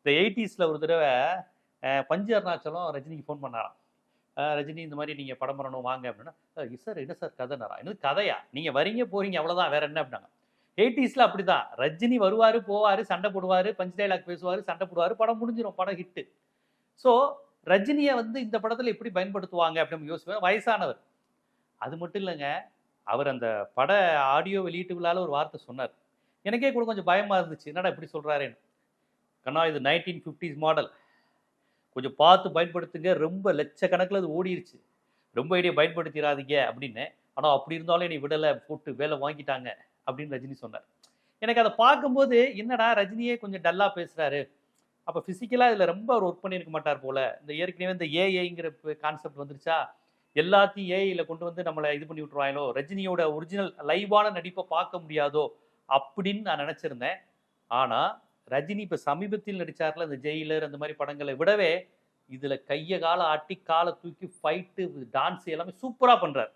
இந்த 80ஸ்ல ஒரு தடவை பஞ்சு அருணாச்சலம் ரஜினிக்கு ஃபோன் பண்ணாராம். ரஜினி இந்த மாதிரி நீங்க படம் பண்ணணும் வாங்க அப்படின்னா, சார் என்ன சார் கதைனாரா? என்னது கதையா? நீங்க வரீங்க போறீங்க அவ்வளவுதான் வேற என்ன அப்படின்னாங்க. 80ஸ்ல அப்படிதான். ரஜினி வருவாரு, போவாரு, சண்டை போடுவாரு, பஞ்ச் டயலாக் பேசுவாரு, சண்டை போடுவாரு, படம் முடிஞ்சிரும், படம் ஹிட். ஸோ ரஜினியை வந்து இந்த படத்துல எப்படி பயன்படுத்துவாங்க அப்படின்னு யோசிப்பேன். வயசானவர். அது மட்டும் இல்லைங்க. அவர் அந்த பட ஆடியோ வெளியீட்டு விழால ஒரு வார்த்தை சொன்னார். எனக்கே கூட கொஞ்சம் பயமா இருந்துச்சு. என்னடா இப்படி சொல்றாரேன்னு. கண்ணா இது 1950s மாடல். கொஞ்சம் பார்த்து பயன்படுத்துங்க. ரொம்ப லட்சக்கணக்கில் அது ஓடிருச்சு. ரொம்ப இடையே பயன்படுத்திடாதீங்க அப்படின்னு. ஆனா அப்படி இருந்தாலும் என்னை விடலை போட்டு வேலை வாங்கிட்டாங்க அப்படின்னு ரஜினி சொன்னார். எனக்கு அதை பார்க்கும்போது என்னடா ரஜினியே கொஞ்சம் டல்லா பேசுறாரு. அப்ப பிசிக்கலா இதுல ரொம்ப அவர் ஒர்க் பண்ணியிருக்க மாட்டார் போல. இந்த ஏற்கனவே இந்த ஏஐங்கிற கான்செப்ட் வந்துருச்சா, எல்லாத்தையும் ஏஐல கொண்டு வந்து நம்மளை இது பண்ணி விட்டுருவாங்களோ, ரஜினியோட ஒரிஜினல் லைவான நடிப்பை பார்க்க முடியாதோ அப்படின்னு நான் நினைச்சிருந்தேன். ஆனா ரஜினி இப்ப சமீபத்தில் நடிச்சார்ல இந்த ஜெயிலர் அந்த மாதிரி படங்களை விடவே இதுல கைய கால ஆட்டி காலை தூக்கி ஃபைட்டு டான்ஸ் எல்லாமே சூப்பரா பண்றாரு.